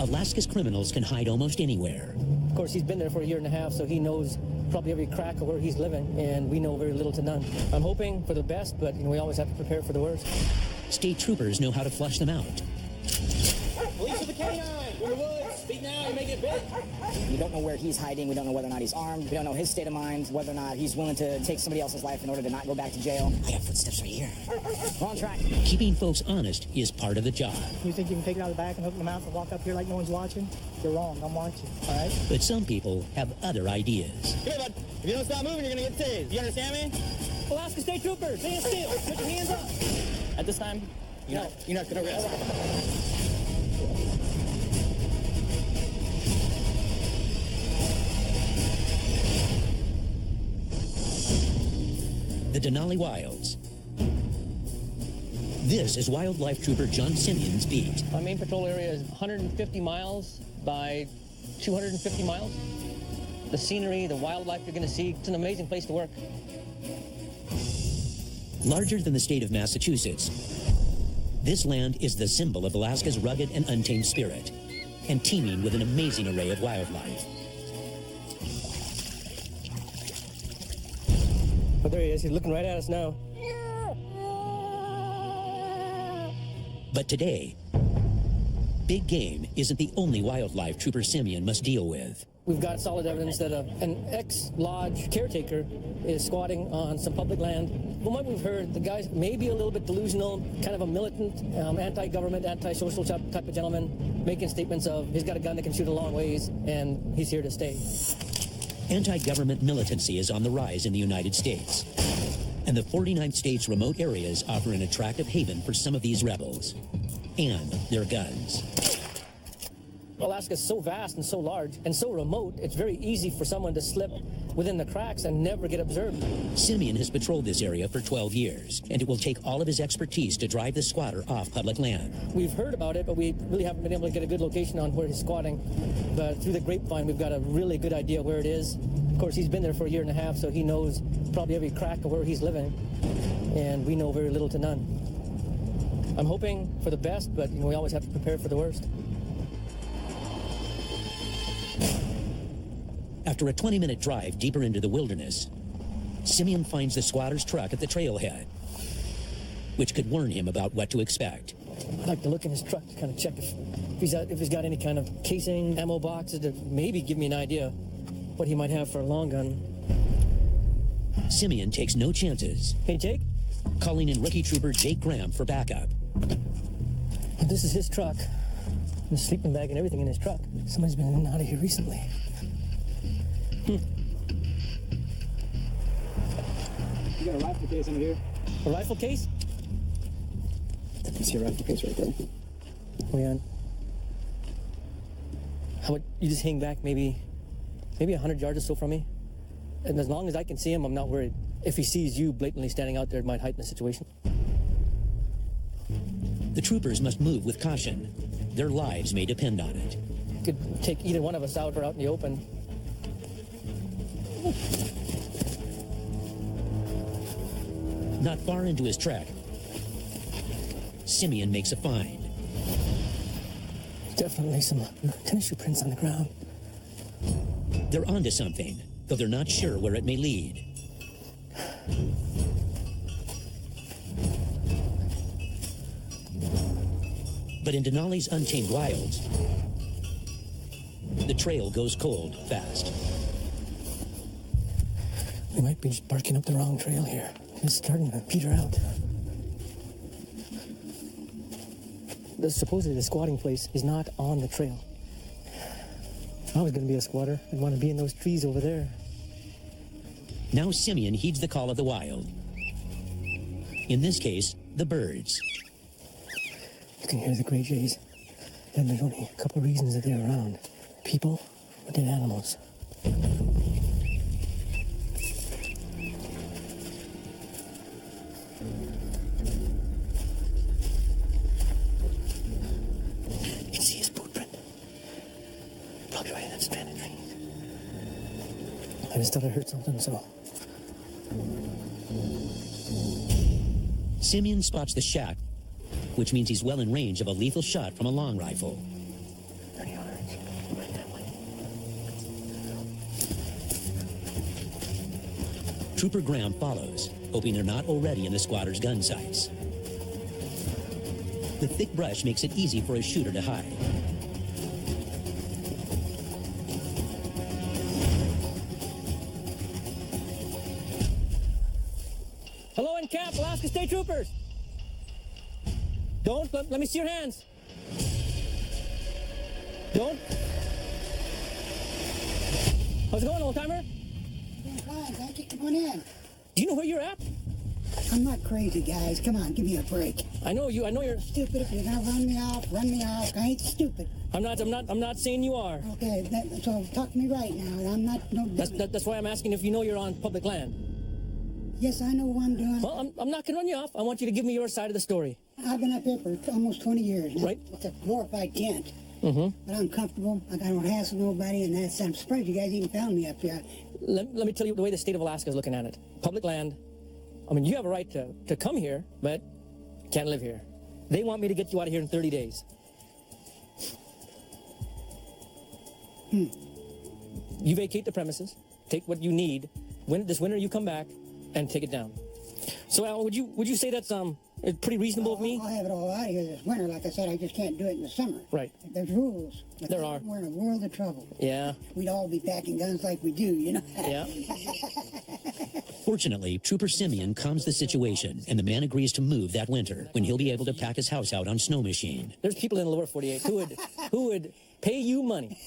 Alaska's criminals can hide almost anywhere. Of course, he's been there for a year and a half, so he knows probably every crack of where he's living, and we know very little to none. I'm hoping for the best, but we always have to prepare for the worst. State troopers know how to flush them out. Police of the canine! We're in the woods! Speak now, you're making it big! We don't know where he's hiding. We don't know whether or not he's armed. We don't know his state of mind, whether or not he's willing to take somebody else's life in order to not go back to jail. I got footsteps right here. We're on track. Keeping folks honest is part of the job. You think you can take it out of the back and hook them out and walk up here like no one's watching? You're wrong. I'm watching, all right? But some people have other ideas. Come here, bud. If you don't stop moving, you're gonna get tased. You understand me? Alaska State Troopers, stand still. Put your hands up. At this time, you're not gonna risk. The Denali Wilds. This is Wildlife Trooper John Simeon's beat. My main patrol area is 150 miles by 250 miles. The scenery, the wildlife you're going to see, it's an amazing place to work. Larger than the state of Massachusetts, this land is the symbol of Alaska's rugged and untamed spirit, and teeming with an amazing array of wildlife. But there he is. He's looking right at us now. But today, big game isn't the only wildlife Trooper Simeon must deal with. We've got solid evidence that an ex-lodge caretaker is squatting on some public land. From what we've heard, the guy's maybe a little bit delusional, kind of a militant, anti-government, anti-social type of gentleman, making statements of he's got a gun that can shoot a long ways, and he's here to stay. Anti-government militancy is on the rise in the United States, and the 49th state's remote areas offer an attractive haven for some of these rebels and their guns. Alaska's so vast and so large and so remote, it's very easy for someone to slip within the cracks and never get observed. Simeon has patrolled this area for 12 years, and it will take all of his expertise to drive the squatter off public land. We've heard about it, but we really haven't been able to get a good location on where he's squatting. But through the grapevine, we've got a really good idea where it is. Of course, he's been there for a year and a half, so he knows probably every crack of where he's living, and we know very little to none. I'm hoping for the best, but we always have to prepare for the worst. After a 20-minute drive deeper into the wilderness, Simeon finds the squatter's truck at the trailhead, which could warn him about what to expect. I'd like to look in his truck to kind of check if he's got any kind of casing, ammo boxes to maybe give me an idea what he might have for a long gun. Simeon takes no chances. Hey, Jake? Calling in rookie trooper Jake Graham for backup. This is his truck. The sleeping bag and everything in his truck. Somebody's been in and out of here recently. You got a rifle case under here? A rifle case? You see a rifle case right there? Oh, yeah. How about you just hang back maybe 100 yards or so from me? And as long as I can see him, I'm not worried. If he sees you blatantly standing out there, it might heighten the situation. The troopers must move with caution. Their lives may depend on it. Could take either one of us out or out in the open. Not far into his trek, Simeon makes a find. Definitely some tennis shoe prints on the ground. They're onto something, though they're not sure where it may lead. But in Denali's untamed wilds, the trail goes cold fast. We might be just barking up the wrong trail here. It's starting to peter out. Supposedly the squatting place is not on the trail. If I was going to be a squatter, I'd want to be in those trees over there. Now Simeon heeds the call of the wild. In this case, the birds. You can hear the gray jays. And there's only a couple of reasons that they're around. People or dead animals. You can see his boot print. Probably right in that span of trees. I just thought I heard something, so... Simeon spots the shack, which means he's well in range of a lethal shot from a long rifle. There you are. Trooper Graham follows, hoping they're not already in the squatters' gun sights. The thick brush makes it easy for a shooter to hide. Hello in camp, Alaska State Troopers. Don't, let me see your hands. Don't. How's it going, old timer? Doing fine, thank you. Come on in. Do you know where you're at? I'm not crazy, guys. Come on, give me a break. I know you're Stupid. If you're gonna run me off, run me off. I ain't stupid. I'm not saying you are. Okay, so talk to me right now. I'm not no. That's why I'm asking if you know you're on public land. Yes, I know what I'm doing. Well, I'm not gonna run you off. I want you to give me your side of the story. I've been up here for almost 20 years now. Right. It's a glorified tent. Mm-hmm. But I'm comfortable. I don't hassle nobody, and I'm surprised you guys even found me up here. Let me tell you the way the state of Alaska is looking at it. Public land. I mean, you have a right to come here, but you can't live here. They want me to get you out of here in 30 days. You vacate the premises, take what you need. This winter you come back and take it down. So, Al, would you say that's pretty reasonable of me? I'll have it all out of here this winter. Like I said, I just can't do it in the summer. Right. There's rules. There are. We're in a world of trouble. Yeah. We'd all be packing guns like we do, you know? Yeah. Fortunately, Trooper Simeon calms the situation, and the man agrees to move that winter when he'll be able to pack his house out on snow machine. There's people in the lower 48 who would pay you money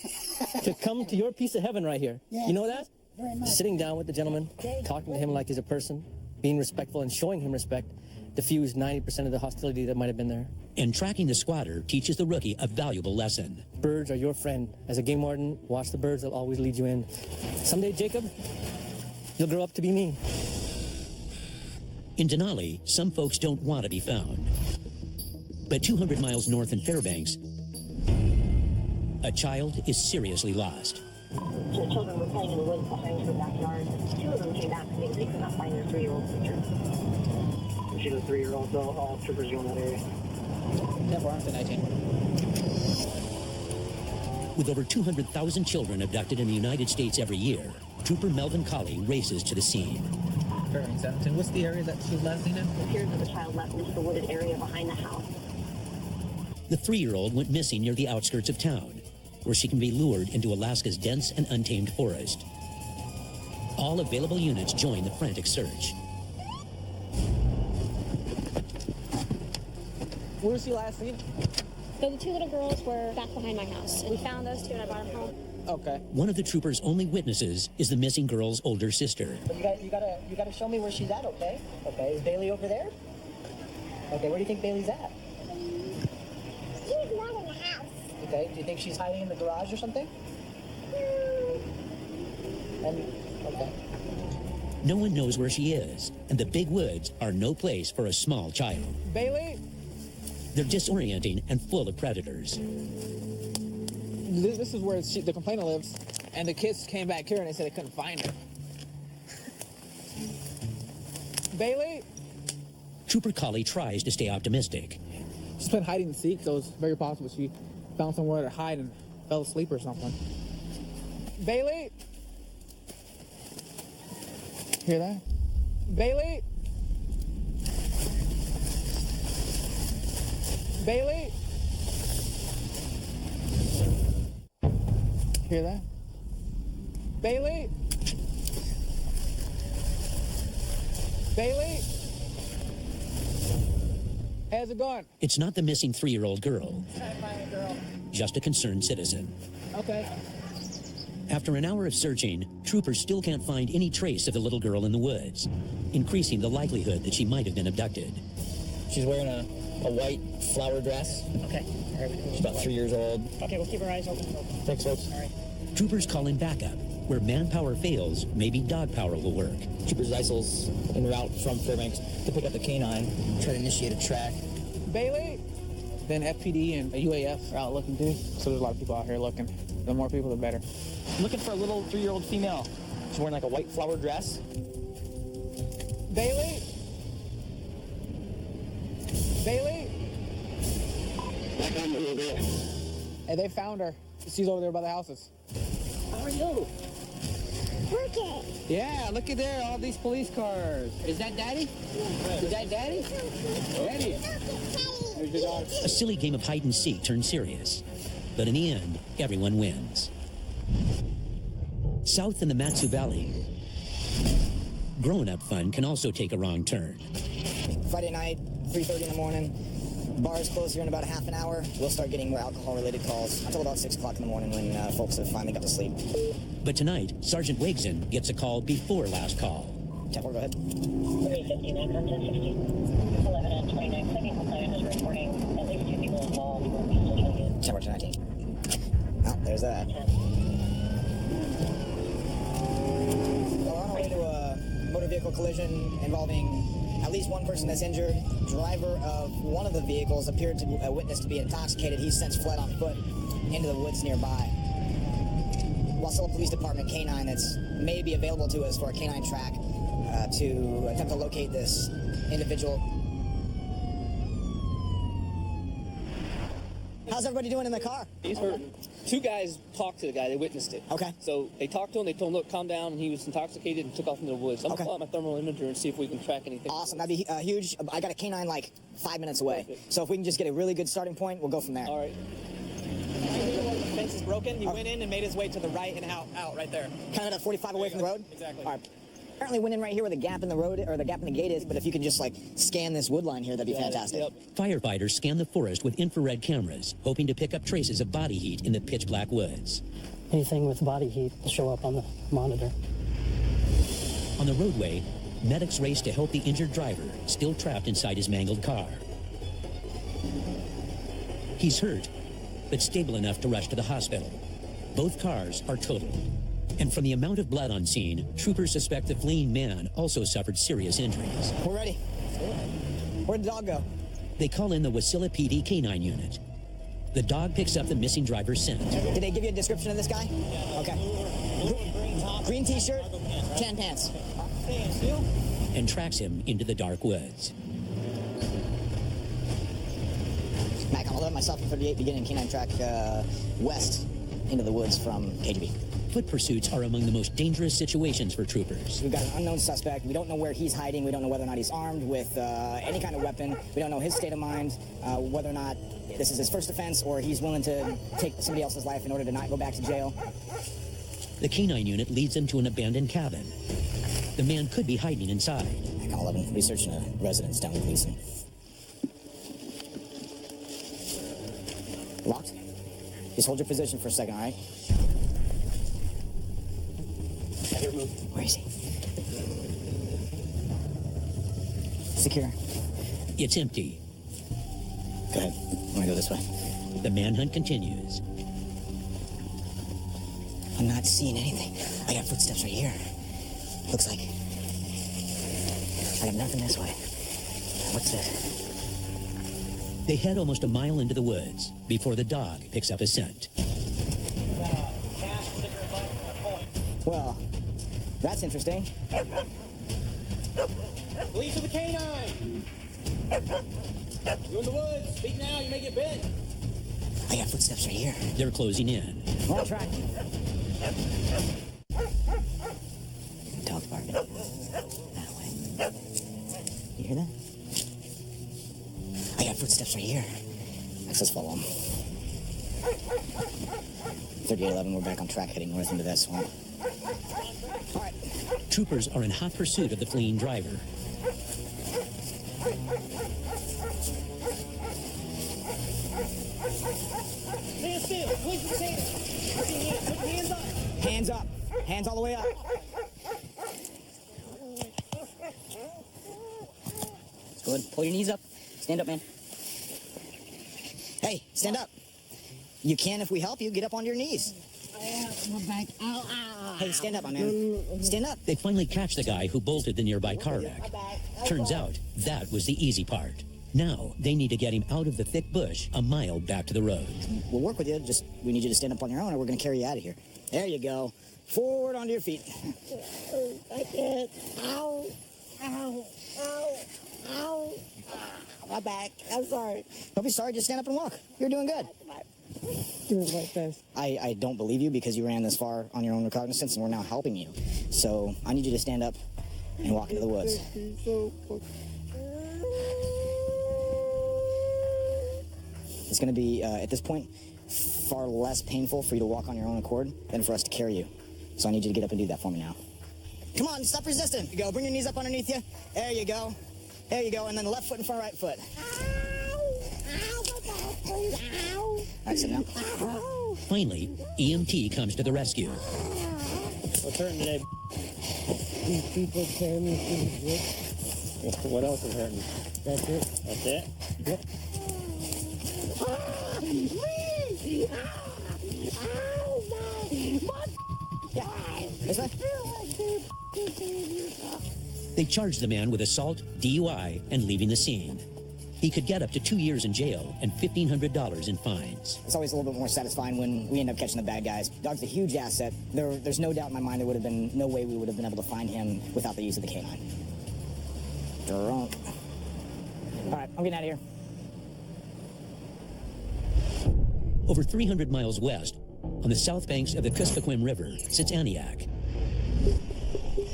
to come to your piece of heaven right here. Yeah. You know that? Very much. Sitting down with the gentleman, talking to him like he's a person, being respectful and showing him respect, diffuse 90% of the hostility that might have been there. And tracking the squatter teaches the rookie a valuable lesson. Birds are your friend. As a game warden, watch the birds, they'll always lead you in. Someday, Jacob, you'll grow up to be me. In Denali, some folks don't want to be found. But 200 miles north in Fairbanks, a child is seriously lost. The children were playing in the woods behind her backyard. Two of them came back saying they could not find their 3-year-old sister. She's a 3-year-old, so all troopers go in that area. Never armed to 19. With over 200,000 children abducted in the United States every year, Trooper Melvin Colley races to the scene. Fairbanks, 17. What's the area that she was last seen in? It appears that the child left into the wooded area behind the house. The 3-year-old went missing near the outskirts of town, where she can be lured into Alaska's dense and untamed forest. All available units join the frantic search. Where was she last seen? So the two little girls were back behind my house. We found those two and I brought them home. Okay. One of the troopers' only witnesses is the missing girl's older sister. You gotta show me where she's at, okay? Okay, is Bailey over there? Okay, where do you think Bailey's at? She's not in the house. Okay, do you think she's hiding in the garage or something? Okay. No one knows where she is, and the big woods are no place for a small child. Bailey? They're disorienting and full of predators. This is where the complainant lives, and the kids came back here and they said they couldn't find her. Bailey? Trooper Colley tries to stay optimistic. She's been hiding and seek, so it's very possible she found somewhere to hide and fell asleep or something. Bailey? Hear that? Bailey? Bailey? Hear that? Bailey? Bailey? How's it going? It's not the missing 3-year-old girl, just a concerned citizen. Okay. After an hour of searching, troopers still can't find any trace of the little girl in the woods, increasing the likelihood that she might have been abducted. She's wearing a white flower dress. Okay. All right. She's about 3 years old. Okay, we'll keep our eyes open. Thanks, folks. All right. Troopers call in backup. Where manpower fails, maybe dog power will work. Trooper Zeisel's en route from Fairbanks to pick up the canine, try to initiate a track. Bailey? Then FPD and UAF are out looking too. So there's a lot of people out here looking. The more people, the better. Looking for a little 3-year-old female. She's wearing like a white flower dress. Bailey? Bailey? Hey, they found her. She's over there by the houses. How are you? Look it. Yeah, look at there, all these police cars. Is that Daddy? Is that Daddy? Daddy. There's your dog. A silly game of hide and seek turned serious. But in the end, everyone wins. South in the Matsu Valley, grown-up fun can also take a wrong turn. Friday night, 3:30 in the morning. Bars close here in about a half an hour. We'll start getting more alcohol-related calls until about 6 o'clock in the morning when folks have finally got to sleep. But tonight, Sergeant Wigson gets a call before last call. 10-4, go ahead. 359 from 1060. 11 and 29 seconds. Client is reporting at least 2 people involved. 10-4 to 19. Oh, there's that. Well, on our way to a motor vehicle collision involving at least one person that's injured. Driver of one of the vehicles appeared to witness to be intoxicated. He's since fled on foot into the woods nearby. Wasilla Police Department K9 that's may be available to us for a K9 track to attempt to locate this individual. How's everybody doing in the car? He's hurt. Two guys talked to the guy. They witnessed it. Okay. So they talked to him. They told him, look, calm down. And he was intoxicated and took off into the woods. I'm going to pull out my thermal imager and see if we can track anything. Awesome. That'd be huge. I got a K9 like 5 minutes away. Perfect. So if we can just get a really good starting point, we'll go from there. All right. The fence is broken. He went in and made his way to the right and out right there. Kind of at 45 away from the road? Exactly. All right. Apparently went in right here where the gap in the road, or the gap in the gate is, but if you can just like scan this wood line here, that'd be fantastic. Yep. Firefighters scan the forest with infrared cameras, hoping to pick up traces of body heat in the pitch black woods. Anything with body heat will show up on the monitor. On the roadway, medics race to help the injured driver, still trapped inside his mangled car. He's hurt, but stable enough to rush to the hospital. Both cars are totaled. And from the amount of blood on scene, troopers suspect the fleeing man also suffered serious injuries. We're ready. Where'd the dog go? They call in the Wasilla PD K9 unit. The dog picks up the missing driver's scent. Did they give you a description of this guy? Okay. Green t-shirt, tan pants. And tracks him into the dark woods. Mac, I'll let myself and 38 beginning K9 track west into the woods from KGB. Foot pursuits are among the most dangerous situations for troopers. We've got an unknown suspect. We don't know where he's hiding. We don't know whether or not he's armed with any kind of weapon. We don't know his state of mind, whether or not this is his first offense or he's willing to take somebody else's life in order to not go back to jail. The K9 unit leads them to an abandoned cabin. The man could be hiding inside. Mac 11, researching a residence down in Gleason. Locked? Just hold your position for a second, all right? Where is he? Secure. It's empty. Go ahead. I'm gonna go this way. The manhunt continues. I'm not seeing anything. I got footsteps right here. Looks like I got nothing this way. What's this? They head almost a mile into the woods before the dog picks up a scent. Well, that's interesting. Police with the K9. You in the woods. Speak now. You may get bit. I got footsteps right here. They're closing in. Wrong track. Dog's barking. That way. You hear that? I got footsteps right here. Let's follow them. 3811, we're back on track heading north into that swamp. All right. Troopers are in hot pursuit of the fleeing driver. Stand still. Police with the K9. Put your hands up. Hands up. Hands all the way up. Good. Pull your knees up. Stand up, man. Hey, stand up. You can if we help you. Get up on your knees. My back. Ow, ow. Hey, stand up, my man. Stand up. They finally catch the guy who bolted the nearby car wreck. Turns out that was the easy part. Now they need to get him out of the thick bush a mile back to the road. We'll work with you. Just we need you to stand up on your own, or we're going to carry you out of here. There you go. Forward onto your feet. I can't. Ow. Ow. Ow. Ow. My back. I'm sorry. Don't be sorry. Just stand up and walk. You're doing good. Do it like this. I don't believe you because you ran this far on your own recognizance, and we're now helping you. So I need you to stand up and walk into the woods. It's going to be, at this point, far less painful for you to walk on your own accord than for us to carry you. So I need you to get up and do that for me now. Come on, stop resisting. You go. Bring your knees up underneath you. There you go. There you go. And then the left foot in front of right foot. All right, sit down. Finally, EMT comes to the rescue. What's hurting today? These people tear me through the wood. What else is hurting? That's it. That's it? Yep. This way. They charge the man with assault, DUI, and leaving the scene. He could get up to 2 years in jail and $1,500 in fines. It's always a little bit more satisfying when we end up catching the bad guys. Dog's a huge asset. There's no doubt in my mind there would have been no way we would have been able to find him without the use of the canine. Drunk. All right, I'm getting out of here. Over 300 miles west, on the south banks of the Kuskokwim River, sits Antioch,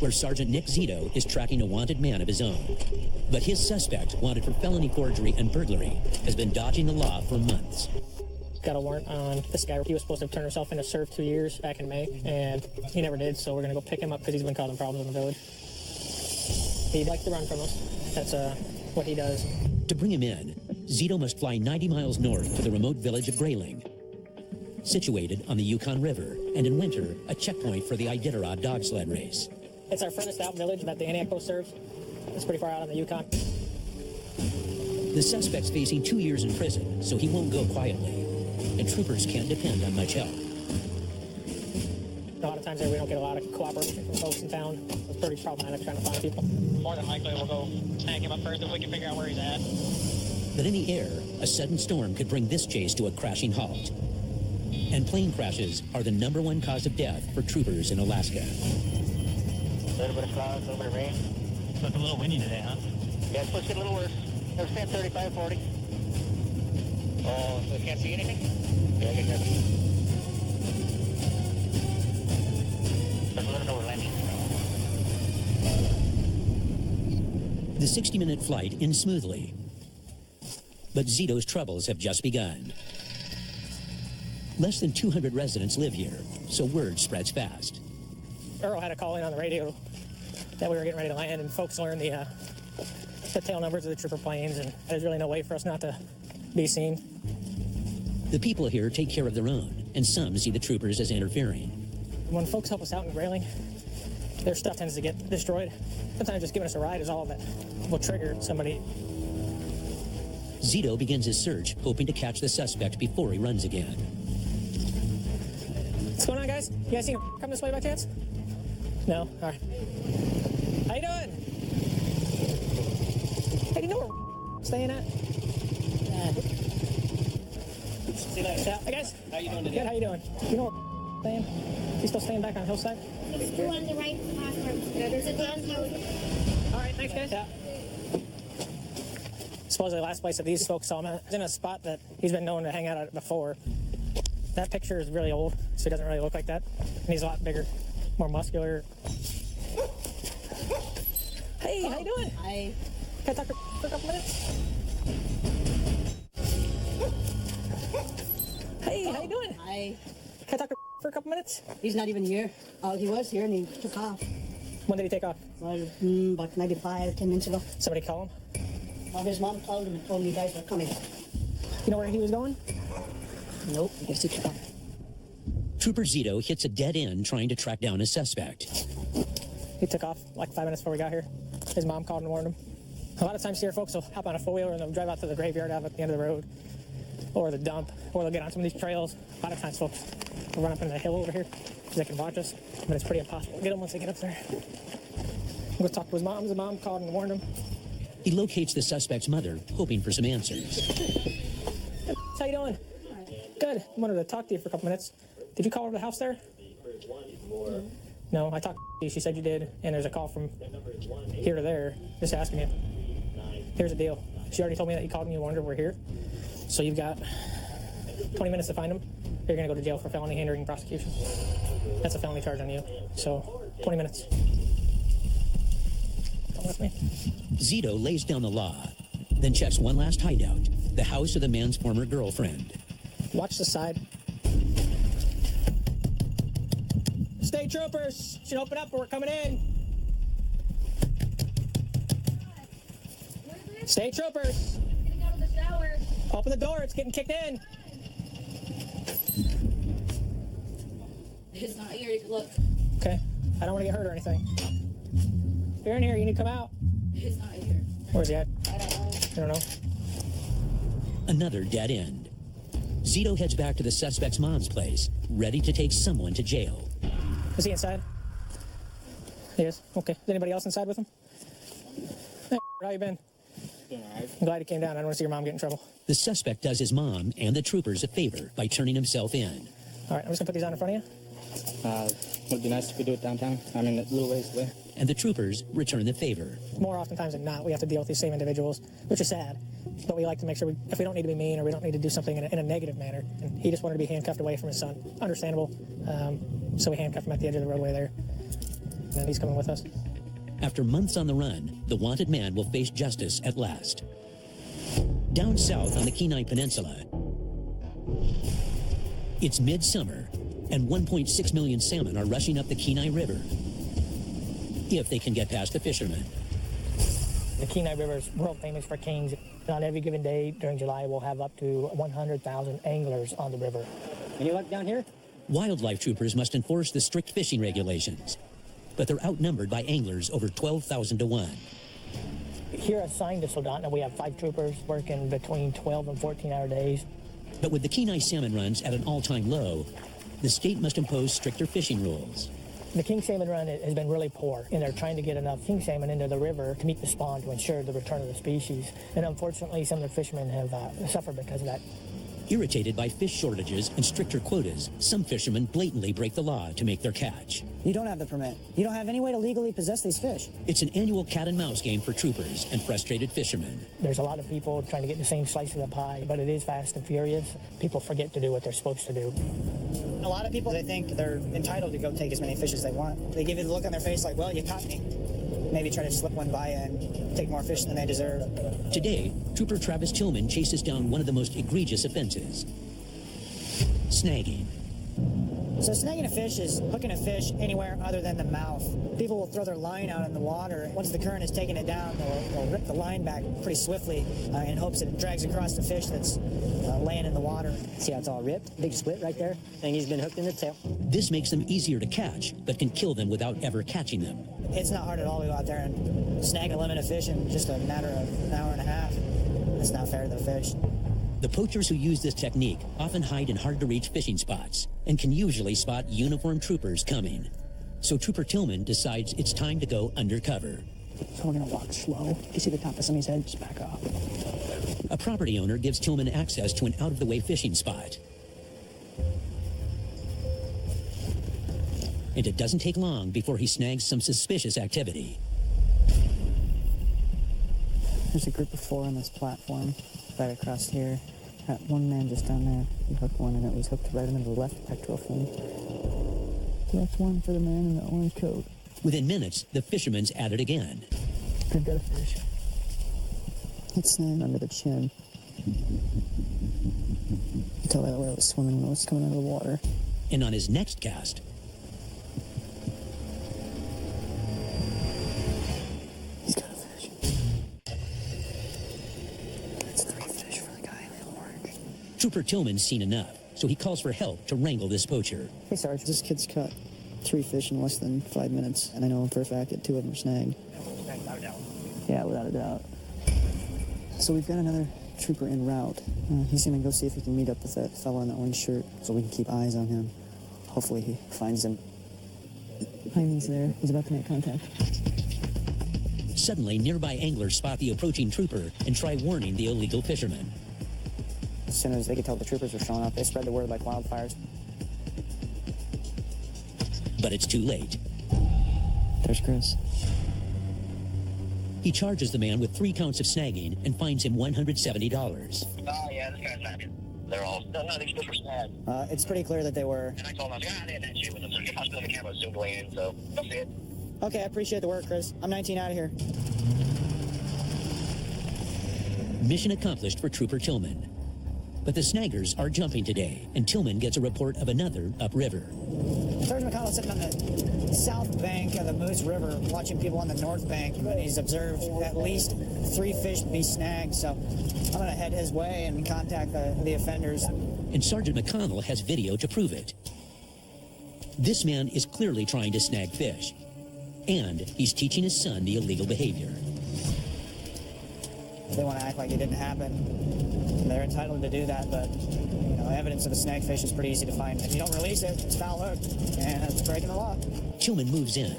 where Sergeant Nick Zito is tracking a wanted man of his own. But his suspect, wanted for felony forgery and burglary, has been dodging the law for months. Got a warrant on this guy. He was supposed to turn himself in to serve 2 years back in May, and he never did, so we're going to go pick him up because he's been causing problems in the village. He'd like to run from us. That's what he does. To bring him in, Zito must fly 90 miles north to the remote village of Grayling, situated on the Yukon River, and in winter, a checkpoint for the Iditarod dog sled race. It's our furthest out village that the Antioch Post serves. It's pretty far out on the Yukon. The suspect's facing 2 years in prison, so he won't go quietly, and troopers can't depend on much help. A lot of times there we don't get a lot of cooperation from folks in town. It's pretty problematic trying to find people. More than likely we'll go snag him up first if we can figure out where he's at. But in the air, a sudden storm could bring this chase to a crashing halt. And plane crashes are the #1 cause of death for troopers in Alaska. A little bit of clouds, a little bit of rain. So it's a little windy today, huh? Yeah, it's supposed to get a little worse. They're saying 35, 40. Oh, so you can't see anything? Yeah, I get that. Just let them know we're landing. The 60-minute flight ends smoothly. But Zito's troubles have just begun. Less than 200 residents live here, so word spreads fast. Earl had a call in on the radio that we were getting ready to land, and folks learned the tail numbers of the trooper planes, and there's really no way for us not to be seen. The people here take care of their own, and some see the troopers as interfering. When folks help us out in Grayling, their stuff tends to get destroyed. Sometimes just giving us a ride is all that will trigger somebody. Zito begins his search, hoping to catch the suspect before he runs again. What's going on, guys? You guys seen him come this way by chance? No? All right. How you doing? Hey, do you know where we're staying at? See you later. Yeah. Hey, guys. How you doing today? Good, how you doing? Do you know where we're staying? You still staying back on the hillside? It's still on the right platform. There's a downtown. All right, thanks, guys. Yeah. Supposedly the last place that these folks saw him is in a spot that he's been known to hang out at before. That picture is really old, so he doesn't really look like that. And he's a lot bigger, more muscular. Hey, how you doing? Hi. Can I talk to for a couple minutes? Hey, how you doing? Hi. Can I talk to for a couple minutes? He's not even here. He was here and he took off. When did he take off? About maybe 5, 10 minutes ago. Somebody call him? His mom called him and told me you guys were coming. You know where he was going? Nope. I guess he took off. Trooper Zito hits a dead end trying to track down a suspect. He took off like 5 minutes before we got here. His mom called and warned him. A lot of times here, folks will hop on a four-wheeler and they'll drive out to the graveyard out at the end of the road, or the dump, or they'll get on some of these trails. A lot of times, folks will run up into the hill over here because they can watch us, but it's pretty impossible to get them once they get up there. We'll talk to his mom. His mom called and warned him. He locates the suspect's mother, hoping for some answers. Hey, how you doing? Good. I wanted to talk to you for a couple minutes. Did you call over the house there? No, I talked to you. She said you did, and there's a call from here to there just asking you. Here's the deal. She already told me that you called and you wondered we're here. So you've got 20 minutes to find him, you're going to go to jail for felony hindering prosecution. That's a felony charge on you. So 20 minutes. Come with me. Zito lays down the law, then checks one last hideout, the house of the man's former girlfriend. Watch the side. State troopers should open up or we're coming in. State troopers. I'm gonna go to the shower. Open the door, it's getting kicked in. It's not here, you can look. Okay, I don't want to get hurt or anything. If you're in here, you need to come out. It's not here. Where's he at? I don't know. I don't know. Another dead end. Zito heads back to the suspect's mom's place, ready to take someone to jail. Is he inside? He is? Okay. Is anybody else inside with him? Hey, how you been? I'm glad he came down. I don't want to see your mom get in trouble. The suspect does his mom and the troopers a favor by turning himself in. All right, I'm just going to put these on in front of you. Would be nice if we do it downtown. I mean, a little ways away. And the troopers return the favor. More oftentimes than not, we have to deal with these same individuals, which is sad. But we like to make sure if we don't need to be mean or we don't need to do something in a negative manner. And he just wanted to be handcuffed away from his son. Understandable. So we handcuffed him at the edge of the roadway there. And he's coming with us. After months on the run, the wanted man will face justice at last. Down south on the Kenai Peninsula, it's midsummer, and 1.6 million salmon are rushing up the Kenai River. If they can get past the fishermen. The Kenai River is world famous for kings. On every given day during July, we'll have up to 100,000 anglers on the river. Any luck down here? Wildlife troopers must enforce the strict fishing regulations, but they're outnumbered by anglers over 12,000 to 1. Here assigned to Soldotna, we have 5 troopers working between 12 and 14-hour days. But with the Kenai salmon runs at an all-time low, the state must impose stricter fishing rules. The king salmon run has been really poor, and they're trying to get enough king salmon into the river to meet the spawn to ensure the return of the species. And unfortunately, some of the fishermen have suffered because of that. Irritated by fish shortages and stricter quotas, some fishermen blatantly break the law to make their catch. You don't have the permit. You don't have any way to legally possess these fish. It's an annual cat and mouse game for troopers and frustrated fishermen. There's a lot of people trying to get the same slice of the pie, but it is fast and furious. People forget to do what they're supposed to do. A lot of people, they think they're entitled to go take as many fish as they want. They give you the look on their face like, well, you caught me. Maybe try to slip one by you and take more fish than they deserve. Today, Trooper Travis Tillman chases down one of the most egregious offenses: snagging. So snagging a fish is hooking a fish anywhere other than the mouth. People will throw their line out in the water. Once the current has taken it down, they'll rip the line back pretty swiftly in hopes that it drags across the fish that's laying in the water. See how it's all ripped? Big split right there. And he's been hooked in the tail. This makes them easier to catch, but can kill them without ever catching them. It's not hard at all to go out there and snag a limit of fish in just a matter of an hour and a half. It's not fair to the fish. The poachers who use this technique often hide in hard-to-reach fishing spots and can usually spot uniformed troopers coming. So Trooper Tillman decides it's time to go undercover. So we're going to walk slow. You see the top of somebody's head? Just back up. A property owner gives Tillman access to an out-of-the-way fishing spot. And it doesn't take long before he snags some suspicious activity. There's a group of 4 on this platform, right across here. That one man just down there, he hooked one, and it was hooked right into the left pectoral fin. So that's one for the man in the orange coat. Within minutes, the fisherman's at it again. I've got a fish. It's snagged under the chin. You tell by the way it was swimming when it was coming out of the water. And on his next cast, he's got a fish. That's 3 fish for the guy in the orange. Trooper Tillman's seen enough, so he calls for help to wrangle this poacher. Hey, Sarge, this kid's caught 3 fish in less than 5 minutes, and I know for a fact that 2 of them are snagged. Without a doubt. Yeah, without a doubt. So we've got another trooper en route. He's going to go see if he can meet up with that fella in that orange shirt so we can keep eyes on him. Hopefully he finds him. Hi, he's there. He's about to make contact. Suddenly, nearby anglers spot the approaching trooper and try warning the illegal fishermen. As soon as they could tell the troopers were showing up, they spread the word like wildfires. But it's too late. There's Chris. He charges the man with 3 counts of snagging and fines him $170. Oh, yeah, this guy's not good. they're all, no, these fish were snagged. It's pretty clear that they were. And I told them, I was like, they had that shit with them, so your hospital the camera was zoomed way in, so that's it. Okay, I appreciate the work, Chris. I'm 19 out of here. Mission accomplished for Trooper Tillman. But the snaggers are jumping today, and Tillman gets a report of another upriver. Sergeant McConnell sitting on the south bank of the Moose River, watching people on the north bank, and he's observed at least 3 fish be snagged. So I'm going to head his way and contact the offenders. And Sergeant McConnell has video to prove it. This man is clearly trying to snag fish, and he's teaching his son the illegal behavior. They want to act like it didn't happen. They're entitled to do that, but you know, evidence of a snag fish is pretty easy to find. If you don't release it, it's foul hook, and it's breaking the law. Tillman moves in,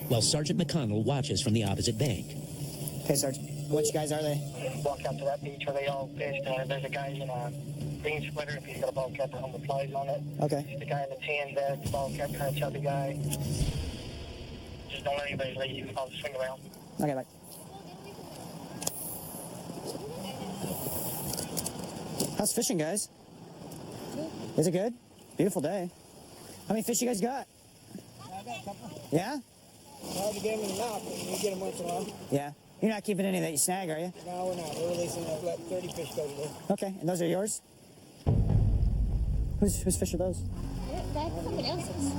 while Sergeant McConnell watches from the opposite bank. Hey, Sergeant, which guys are they? Walk out to that beach where they all fished, and there's a guy in a green sweater, if he's got a ball cap on the flies on it. Okay. The guy in the tan vest, ball cap, kind of chubby guy. Just don't let anybody leave you. I'll just swing around. Okay, bye. How's fishing, guys? Is it good? Beautiful day. How many fish you guys got? I got a couple. Yeah? Hard to get them in the mouth, but we get them once in a while. Yeah. You're not keeping any that you snag, are you? No, we're not. We're releasing let 30 fish go today. Okay, and those are yours? Whose fish are those? That's somebody else's.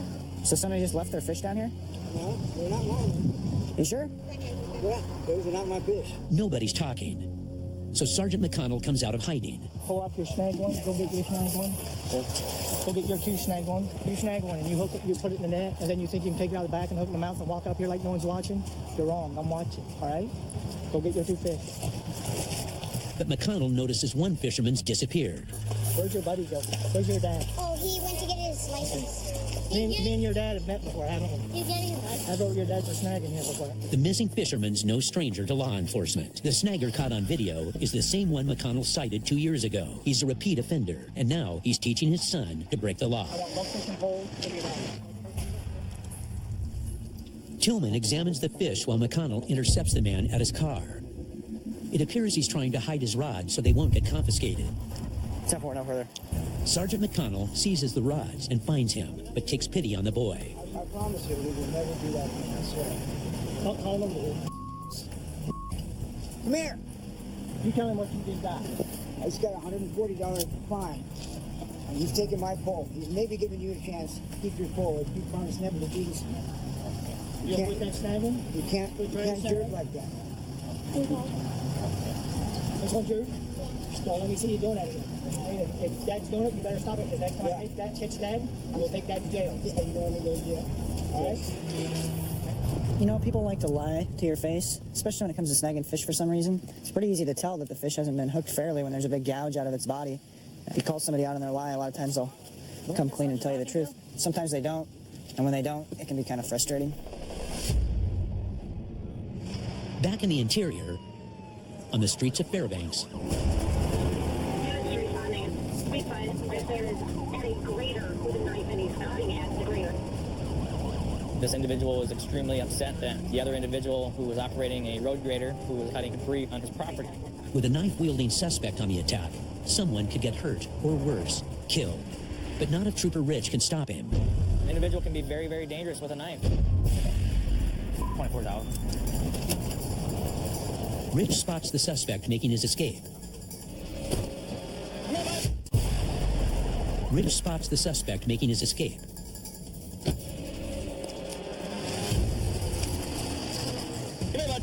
So somebody just left their fish down here? No, they're not mine. You sure? Yeah, those are not my fish. Nobody's talking. So Sergeant McConnell comes out of hiding. Pull up your snag one. Go get your snag one. Go get your 2 snag one. You snag one and you hook it, you put it in the net, and then you think you can take it out of the back and hook it in the mouth and walk up here like no one's watching. You're wrong. I'm watching. All right? Go get your 2 fish. But McConnell notices one fisherman's disappeared. Where's your buddy go? Where's your dad? Oh, he went to get his license. Me and your dad have met before, haven't we? You getting his license? I wrote your dad for snagging here before. The missing fisherman's no stranger to law enforcement. The snagger caught on video is the same one McConnell cited 2 years ago. He's a repeat offender, and now he's teaching his son to break the law. I want one fishing pole. Give me that. Tillman examines the fish while McConnell intercepts the man at his car. It appears he's trying to hide his rods so they won't get confiscated. It's not no further. Sergeant McConnell seizes the rods and finds him, but takes pity on the boy. I promise you, we will never do that again, I swear. Call him over here. Come here. You tell him what you just got. I just got a $140 fine. And he's taking my pole. He's maybe giving you a chance to keep your pole if you promise never to do this again. You with that snagging? You can't jerk like that. This one jerk? Well, let me see you doing that again. If Dad's doing it, you better stop it, because next time I take that shit snag, we'll take that to jail. Yeah, you don't want to go to jail. All right? You know, people like to lie to your face, especially when it comes to snagging fish for some reason. It's pretty easy to tell that the fish hasn't been hooked fairly when there's a big gouge out of its body. If you call somebody out on their lie, a lot of times they'll come clean and tell you the truth. Sometimes they don't, and when they don't, it can be kind of frustrating. Back in the interior, on the streets of Fairbanks, This individual was extremely upset that the other individual who was operating a road grader who was cutting debris on his property. with a knife-wielding suspect on the attack, someone could get hurt or worse, killed. But not if Trooper Rich can stop him. An individual can be very, very dangerous with a knife. $24. Rich spots the suspect making his escape. Rich spots the suspect making his escape. Come here, bud.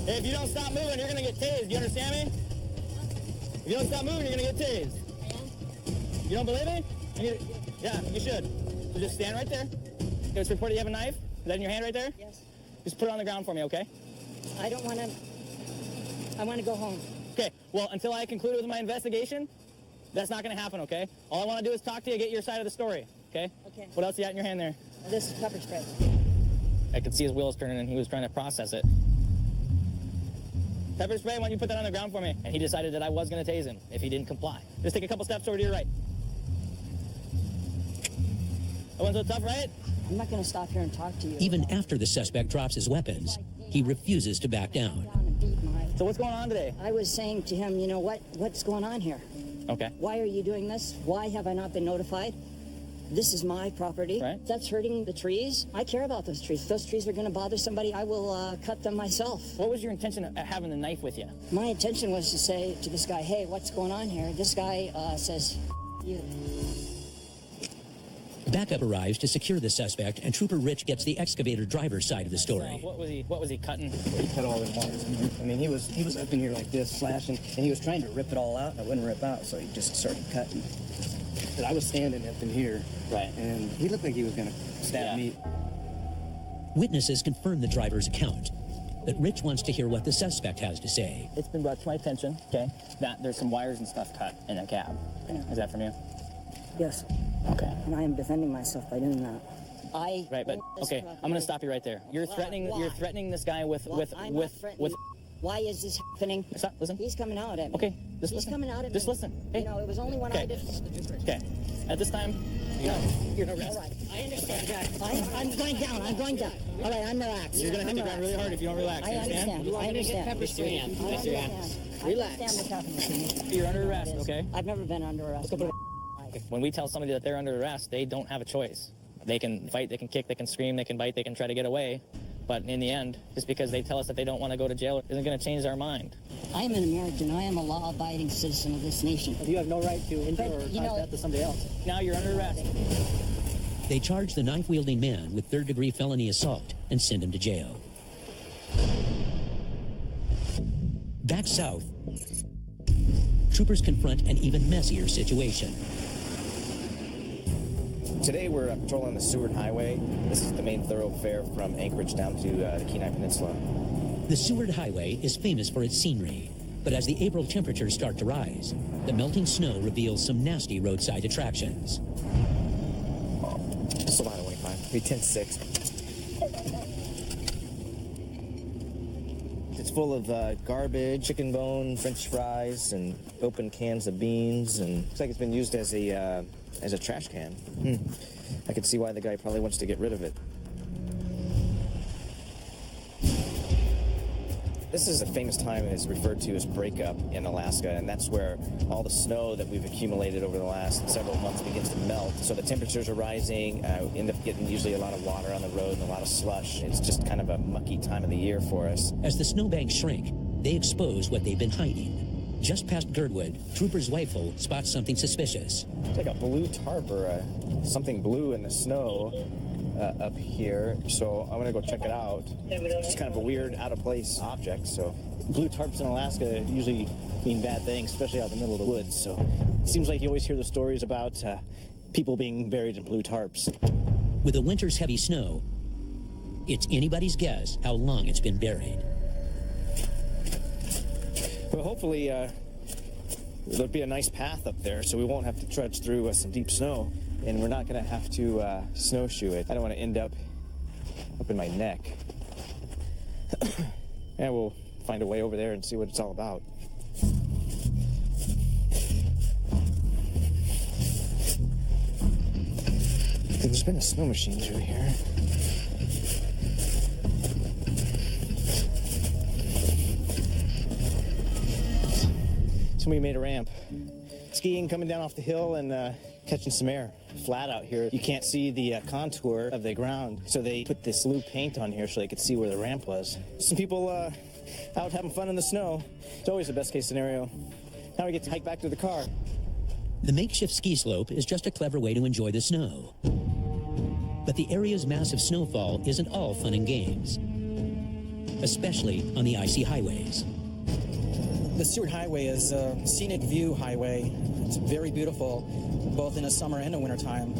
Hey, if you don't stop moving, you're going to get tased. You understand me? If you don't stop moving, you're going to get tased. You don't believe me? Yeah, you should. So just stand right there. Okay, let's report that you have a knife. Is that in your hand right there? Yes. Just put it on the ground for me, okay? I don't want to. I want to go home. Okay, well, until I conclude with my investigation, that's not going to happen, okay? All I want to do is talk to you, get your side of the story, okay? Okay. What else you got in your hand there? This is pepper spray. I could see his wheels turning, and he was trying to process it. Pepper spray, why don't you put that on the ground for me? And he decided that I was going to tase him if he didn't comply. Just take a couple steps over to your right. That wasn't so tough, right? I'm not going to stop here and talk to you. Even after the suspect drops his weapons, he refuses to back down. And beat my So what's going on today? I was saying to him, you know what's going on here? Okay. Why are you doing this? Why have I not been notified? This is my property. Right. That's hurting the trees. I care about those trees. If those trees are going to bother somebody, I will cut them myself. What was your intention of having the knife with you? My intention was to say to this guy, hey, what's going on here? This guy says, you. Backup arrives to secure the suspect, and Trooper Rich gets the excavator driver's side of the story. What was he cutting? He cut all the wires in here. I mean, he was up in here like this, slashing, and he was trying to rip it all out, and it wouldn't rip out, so he just started cutting. But I was standing up in here, right, and he looked like he was going to stab me. Witnesses confirm the driver's account, but Rich wants to hear what the suspect has to say. It's been brought to my attention, okay, that there's some wires and stuff cut in a cab. Is that from you? Yes. Okay. And I am defending myself by doing that. Right, but okay, I'm going to stop you right there. You're threatening. Why? You're threatening this guy with. Why is this happening? Stop. Listen. He's coming out at me. Okay. Just He's listen. coming out at me. Just listen. Hey. You know, it was only when I did. Okay. At this time, you're arrested. All right. I understand. I'm going down. I'm going down. All right. I'm relaxed. You're going to hit the ground really hard if you don't relax. I understand. I understand. Relax. You're under arrest. Okay. I've never been under arrest. When we tell somebody that they're under arrest, they don't have a choice. They can fight, they can kick, they can scream, they can bite, they can try to get away. But in the end, just because they tell us that they don't want to go to jail isn't going to change our mind. I am an American. I am a law-abiding citizen of this nation. You have no right to injure or cause death to somebody else. Now you're under arrest. They charge the knife-wielding man with third-degree felony assault and send him to jail. Back south, troopers confront an even messier situation. Today we're patrolling the Seward Highway. This is the main thoroughfare from Anchorage down to the Kenai Peninsula. The Seward Highway is famous for its scenery, but as the April temperatures start to rise, the melting snow reveals some nasty roadside attractions. Just about 25, maybe 10-6. It's full of garbage, chicken bone, French fries, and open cans of beans, and looks like it's been used as a trash can. I could see why the guy probably wants to get rid of it. This is a famous time that is referred to as breakup in Alaska, and that's where all the snow that we've accumulated over the last several months begins to melt. So the temperatures are rising, end up getting usually a lot of water on the road and a lot of slush. It's just kind of a mucky time of the year for us. As the snowbanks shrink, they expose what they've been hiding. Just past Girdwood, Trooper's rifle spots something suspicious. It's like a blue tarp or something blue in the snow up here, so I'm gonna go check it out. It's kind of a weird, out-of-place object, so. Blue tarps in Alaska usually mean bad things, especially out in the middle of the woods, so it seems like you always hear the stories about people being buried in blue tarps. With the winter's heavy snow, it's anybody's guess how long it's been buried. Well, hopefully there'll be a nice path up there, so we won't have to trudge through some deep snow, and we're not going to have to snowshoe it. I don't want to end up in my neck. Yeah, we'll find a way over there and see what it's all about. There's been a snow machine through here. Somebody made a ramp. Skiing, coming down off the hill and catching some air. Flat out here, you can't see the contour of the ground, so they put this blue paint on here so they could see where the ramp was. Some people out having fun in the snow. It's always the best case scenario. Now we get to hike back to the car. The makeshift ski slope is just a clever way to enjoy the snow. But the area's massive snowfall isn't all fun and games, especially on the icy highways. The Seward Highway is a scenic view highway. It's very beautiful, both in the summer and the wintertime.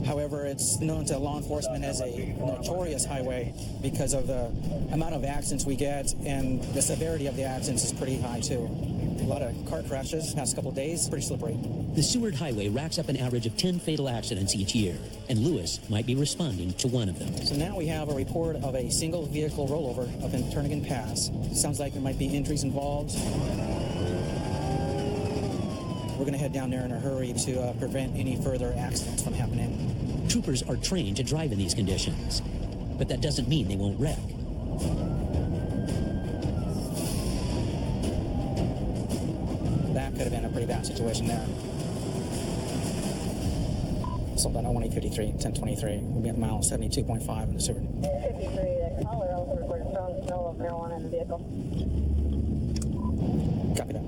However, it's known to law enforcement as a notorious highway because of the amount of accidents we get, and the severity of the accidents is pretty high, too. A lot of car crashes past couple days, pretty slippery. The Seward Highway racks up an average of 10 fatal accidents each year, and Lewis might be responding to one of them. So now we have a report of a single vehicle rollover up in Turnagain Pass. Sounds like there might be injuries involved. We're going to head down there in a hurry to prevent any further accidents from happening. Troopers are trained to drive in these conditions, but that doesn't mean they won't wreck. could have been a pretty bad situation there. Sold on 01853, 1023. We'll be at mile 72.5 in the Seward. 53, the caller also recorded strong smell of marijuana in the vehicle. Copy that.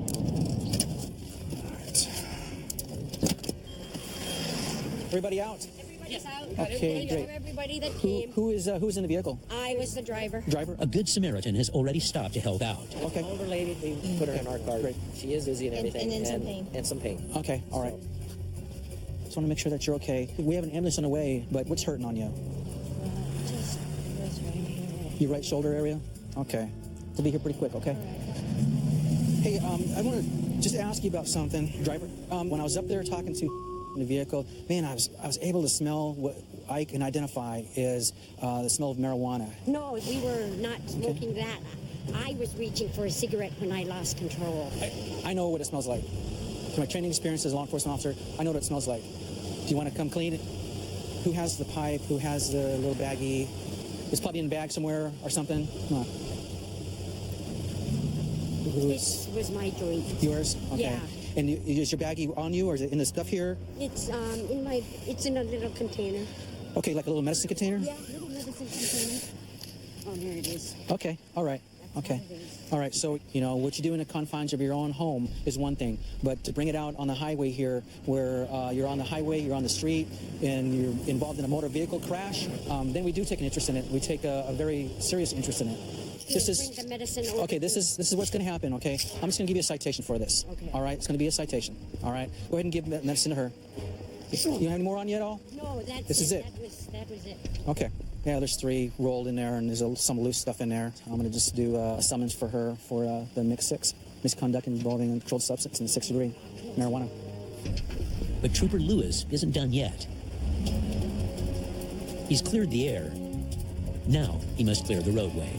Everybody out? Everybody's out. Okay, Thanks great. for everybody that came. Who's in the vehicle? I was the driver. Driver? A good Samaritan has already stopped to help out. Okay. Older lady, we put her in our car. Great. She is dizzy and everything. and some pain. And some pain. Okay, all right. Just want to make sure that you're okay. We have an ambulance on the way, but what's hurting on you? Just this right here. Your right shoulder area? Okay. We'll be here pretty quick, okay? Hey, I want to just ask you about something, driver. When I was up there talking to in the vehicle, man, I was able to smell what I can identify as the smell of marijuana. No, we were not smoking that. I was reaching for a cigarette when I lost control. I know what it smells like. From my training experience as a law enforcement officer, I know what it smells like. Do you want to come clean it? Who has the pipe? Who has the little baggie? It's probably in a bag somewhere or something. No. This was my joint. Yours? Okay. Yeah. And is your baggie on you, or is it in the stuff here? It's it's in a little container. Okay, like a little medicine container? Yeah, little medicine container. Oh, here it is. Okay, all right. Okay. All right, so, you know, what you do in the confines of your own home is one thing, but to bring it out on the highway here, where you're on the highway, you're on the street, and you're involved in a motor vehicle crash, then we do take an interest in it. We take a very serious interest in it. This is the medicine over. Okay, this is what's going to happen, okay? I'm just going to give you a citation for this. Okay. All right, it's going to be a citation. All right, go ahead and give medicine to her. You don't have any more on you at all? No, This is it. That was it. Okay. Yeah, there's 3 rolled in there, and there's some loose stuff in there. I'm going to just do a summons for her for the mixed 6, misconduct involving a controlled substance in the 6th degree, marijuana. But Trooper Lewis isn't done yet. He's cleared the air. Now he must clear the roadway.